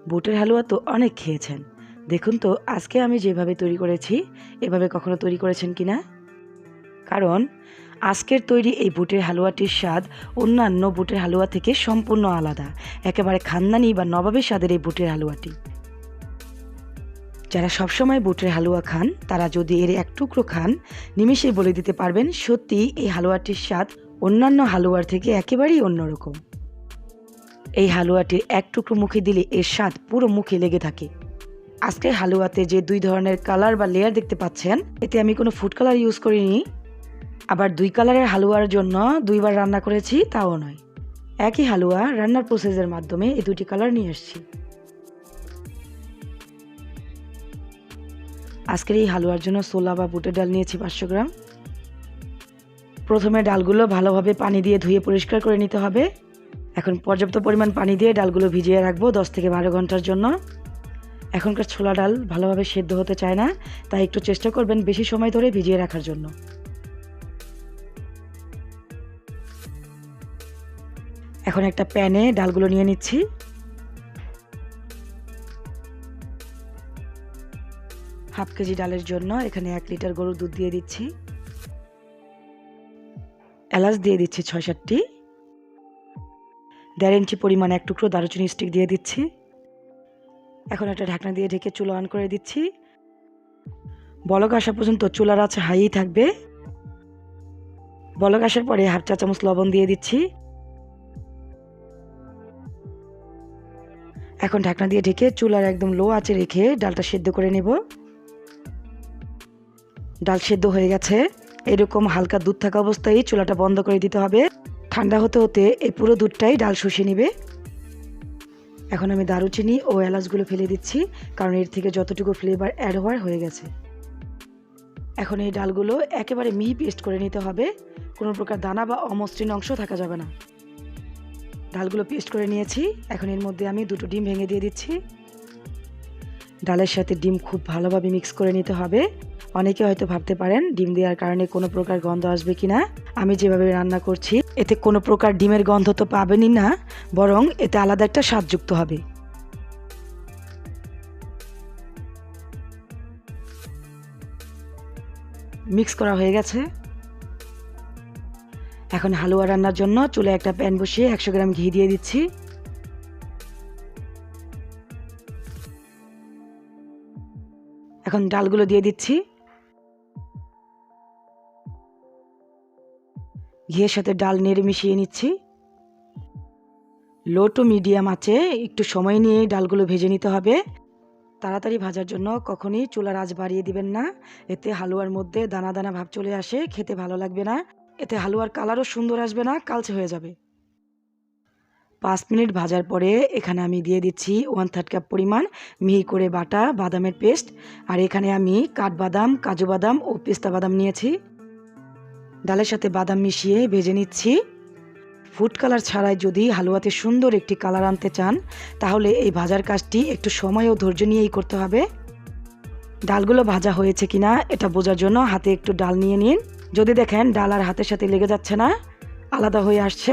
বুটের হালুয়া তো অনেক খেয়েছেন, দেখুন তো আজকে আমি যেভাবে তৈরি করেছি এভাবে কখনো তৈরি করেছেন কিনা। কারণ আজকের তৈরি এই বুটের হালুয়াটির স্বাদ অন্যান্য বুটের হালুয়া থেকে সম্পূর্ণ আলাদা, একেবারে খানদানি বা নবাবী স্বাদের এই বুটের হালুয়াটি। যারা সবসময় বুটের হালুয়া খান তারা যদি এর এক টুকরো খান নিমেষেই বলে দিতে পারবেন সত্যি এই হালুয়াটির স্বাদ অন্যান্য হালুয়ার থেকে একেবারেই অন্যরকম। এই হালুয়াটির এক টুকরো মুখে দিলে এর স্বাদ পুরো মুখে লেগে থাকে। আজকের হালুয়াতে যে দুই ধরনের কালার বা লেয়ার দেখতে পাচ্ছেন, এতে আমি কোনো ফুড কালার ইউজ করিনি। আবার দুই কালারের হালুয়ার জন্য দুইবার রান্না করেছি তাও নয়, একই হালুয়া রান্নার প্রসেসের মাধ্যমে এই দুটি কালার নিয়ে এসেছি। আজকের এই হালুয়ার জন্য ছোলা বা বুটের ডাল নিয়েছি 500 গ্রাম। প্রথমে ডালগুলো ভালোভাবে পানি দিয়ে ধুয়ে পরিষ্কার করে নিতে হবে। এখন পর্যাপ্ত পরিমাণ পানি দিয়ে ডালগুলো ভিজিয়ে রাখবো 10 থেকে 12 ঘন্টার জন্য। এখনকার ছোলা ডাল ভালোভাবে সেদ্ধ হতে চায় না, তাই একটু চেষ্টা করবেন বেশি সময় ধরে ভিজিয়ে রাখার জন্য। এখন একটা প্যানে ডালগুলো নিয়ে নিচ্ছি। হাফ কেজি ডালের জন্য এখানে 1 লিটার গরুর দুধ দিয়ে দিচ্ছি। এলাচ দিয়ে দিচ্ছি 6-7টি। 1.5 ইঞ্চি পরিমাণ এক টুকরো দারুচিনি স্টিক দিয়ে দিচ্ছি। এখন একটা ঢাকনা দিয়ে ঢেকে চুলা অন করে দিচ্ছি। বলক আসা পর্যন্ত চুলার আঁচ হাই থাকবে। বলক আসার পরে 1/2 চা চামচ লবণ দিয়ে দিচ্ছি। এখন ঢাকনা দিয়ে ঢেকে চুলার একদম লো আঁচে রেখে ডালটা সেদ্ধ করে নেব। ডাল সেদ্ধ হয়ে গেছে। এরকম হালকা দুধ থাকা অবস্থায় চুলাটা বন্ধ করে দিতে হবে। ঠান্ডা হতে হতে এই পুরো দুধটাই ডাল শুষে নেবে। এখন আমি দারুচিনি ও এলাচগুলো ফেলে দিচ্ছি, কারণ এর থেকে যতটুকু ফ্লেভার অ্যাড হওয়ার হয়ে গেছে। এখন এই ডালগুলো একেবারে মিহি পেস্ট করে নিতে হবে, কোনো প্রকার দানা বা অমসৃণ অংশ থাকা যাবে না। ডালগুলো পেস্ট করে নিয়েছি। এখন এর মধ্যে আমি 2টো ডিম ভেঙে দিয়ে দিচ্ছি। ডালের সাথে ডিম খুব ভালোভাবে মিক্স করে নিতে হবে। অনেকে হয়তো ভাবতে পারেন ডিম দেওয়ার কারণে কোনো প্রকার গন্ধ আসবে কিনা। আমি যেভাবে রান্না করছি এতে কোনো প্রকার ডিমের গন্ধ তো পাবেনই না, বরং এতে আলাদা একটা স্বাদযুক্ত হবে। মিক্স করা হয়ে গেছে। এখন হালুয়া রান্নার জন্য চুলায় একটা প্যান বসিয়ে 100 গ্রাম ঘি দিয়ে দিচ্ছি। এখন ডালগুলো দিয়ে দিচ্ছি। ঘিয়ের সাথে ডাল নেড়ে মিশিয়ে নিচ্ছি। লো টু মিডিয়াম আঁচে একটু সময় নিয়ে ডালগুলো ভেজে নিতে হবে। তাড়াতাড়ি ভাজার জন্য কখনই চুলার আঁচ বাড়িয়ে দিবেন না, এতে হালুয়ার মধ্যে দানা দানা ভাব চলে আসে, খেতে ভালো লাগবে না। এতে হালুয়ার কালারও সুন্দর আসবে না, কালচে হয়ে যাবে। 5 মিনিট ভাজার পরে এখানে আমি দিয়ে দিচ্ছি 1/3 কাপ পরিমাণ মিহি করে বাটা বাদামের পেস্ট। আর এখানে আমি কাঠবাদাম, কাজু বাদাম ও পেস্তা বাদাম নিয়েছি। ডালের সাথে বাদাম মিশিয়ে ভেজে নিচ্ছি। ফুড কালার ছাড়াই যদি হালুয়াতে সুন্দর একটি কালার আনতে চান তাহলে এই ভাজার কাজটি একটু সময় ও ধৈর্য নিয়েই করতে হবে। ডালগুলো ভাজা হয়েছে কিনা এটা বোঝার জন্য হাতে একটু ডাল নিয়ে নিন। যদি দেখেন ডাল আর হাতের সাথে লেগে যাচ্ছে না, আলাদা হয়ে আসছে,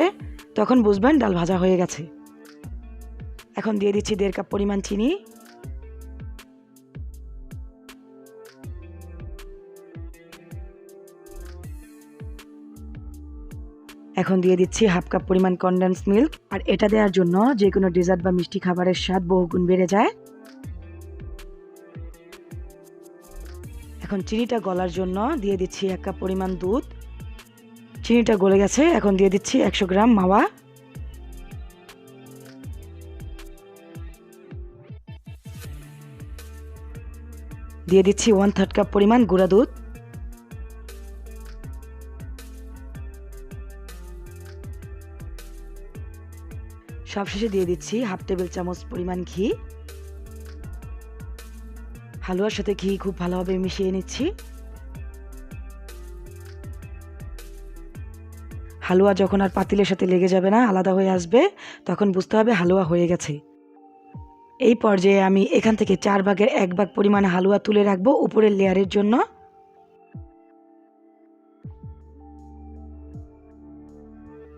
তখন বুঝবেন ডাল ভাজা হয়ে গেছে। এখন দিয়ে দিচ্ছি 1.5 কাপ পরিমাণ চিনি। এখন দিয়ে দিচ্ছি 1/2 কাপ পরিমাণ কনডেন্স মিল্ক। আর এটা দেওয়ার জন্য যে কোনো ডেজার্ট বা মিষ্টি খাবারের স্বাদ বহুগুণ বেড়ে যায়। এখন চিনিটা গলার জন্য দিয়ে দিচ্ছি 1 কাপ পরিমাণ দুধ। চিনিটা গলে গেছে। এখন দিয়ে দিচ্ছি 100 গ্রাম মাওয়া। দিয়ে দিচ্ছি 1/3 কাপ পরিমাণ গুঁড়া দুধ। সবশেষে দিয়ে দিচ্ছি 1/2 টেবিল চামচ পরিমাণ ঘি। হালুয়ার সাথে ঘি খুব ভালোভাবে মিশিয়ে নিচ্ছি। হালুয়া যখন আর পাতিলের সাথে লেগে যাবে না, আলাদা হয়ে আসবে, তখন বুঝতে হবে হালুয়া হয়ে গেছে। এই পর্যায়ে আমি এখান থেকে 4 ভাগের 1 ভাগ পরিমাণ হালুয়া তুলে রাখবো উপরের লেয়ারের জন্য।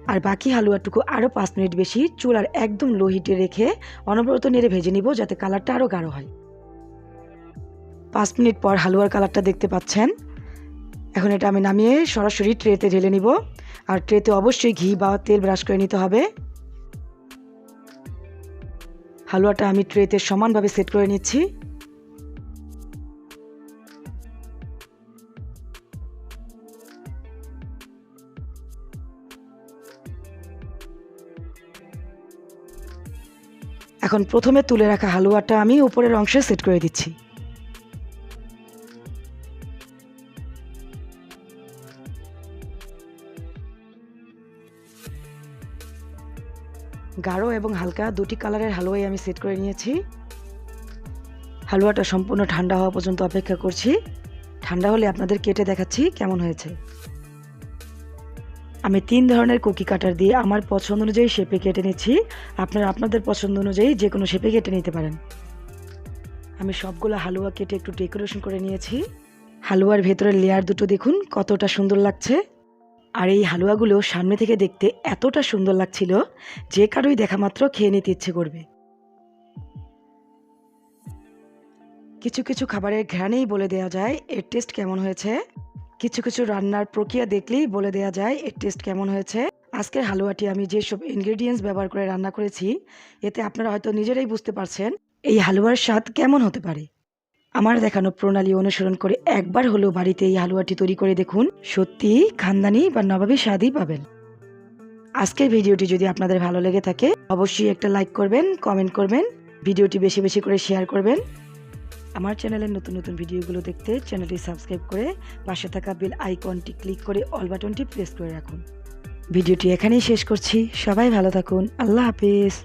আর বাকি হালুয়াটুকু আরও 5 মিনিট বেশি চুলার একদম লো হিটে রেখে অনবরত নেড়ে ভেজে নিব, যাতে কালারটা আরও গাঢ় হয়। 5 মিনিট পর হালুয়ার কালারটা দেখতে পাচ্ছেন। এখন এটা আমি নামিয়ে সরাসরি ট্রেতে ঢেলে নিব। আর ট্রেতে অবশ্যই ঘি বা তেল ব্রাশ করে নিতে হবে। হালুয়াটা আমি ট্রেতে সমানভাবে সেট করে নিচ্ছি। এখন প্রথমে তুলে রাখা হালুয়াটা আমি উপরের অংশে সেট করে দিচ্ছি। গাঢ় এবং হালকা দুটি কালারের হালুয়াই আমি সেট করে নিয়েছি। হালুয়াটা সম্পূর্ণ ঠান্ডা হওয়া পর্যন্ত অপেক্ষা করছি। ঠান্ডা হলে আপনাদের কেটে দেখাচ্ছি কেমন হয়েছে। আমি 3 ধরনের কুকি কাটার দিয়ে আমার পছন্দ অনুযায়ী শেপে কেটে নিচ্ছি। আপনারা আপনাদের পছন্দ অনুযায়ী যে কোনো শেপে কেটে নিতে পারেন। আমি সবগুলো হালুয়া কেটে একটু ডেকোরেশন করে নিয়েছি। হালুয়ার ভেতরের লেয়ার দুটো দেখুন কতটা সুন্দর লাগছে। আর এই হালুয়াগুলো সামনে থেকে দেখতে এতটা সুন্দর লাগছিল যে কারোই দেখা মাত্র খেয়ে নিতে ইচ্ছে করবে। কিছু কিছু খাবারের ঘ্রাণেই বলে দেওয়া যায় এর টেস্ট কেমন হয়েছে। কিছু কিছু রান্নার প্রক্রিয়া দেখলেই বলে দেওয়া যায় এর টেস্ট কেমন হয়েছে। আজকের হালুয়াটি আমি যেসব ইনগ্রেডিয়েন্টস ব্যবহার করে রান্না করেছি, এতে আপনারা হয়তো নিজেরাই বুঝতে পারছেন এই হালুয়ার স্বাদ কেমন হতে পারে। আমার দেখানো প্রণালী অনুসরণ করে একবার হলেও বাড়িতে এই হালুয়াটি তৈরি করে দেখুন, সত্যি খানদানি বা নবাবী স্বাদই পাবেন। আজকের ভিডিওটি যদি আপনাদের ভালো লেগে থাকে অবশ্যই একটা লাইক করবেন, কমেন্ট করবেন, ভিডিওটি বেশি বেশি করে শেয়ার করবেন। আমার চ্যানেলের নতুন নতুন ভিডিওগুলো দেখতে চ্যানেলটি সাবস্ক্রাইব করে পাশে থাকা বেল আইকনটি ক্লিক করে অল বাটনটি প্রেস করে রাখুন। ভিডিওটি এখানেই শেষ করছি। সবাই ভালো থাকুন। আল্লাহ হাফেজ।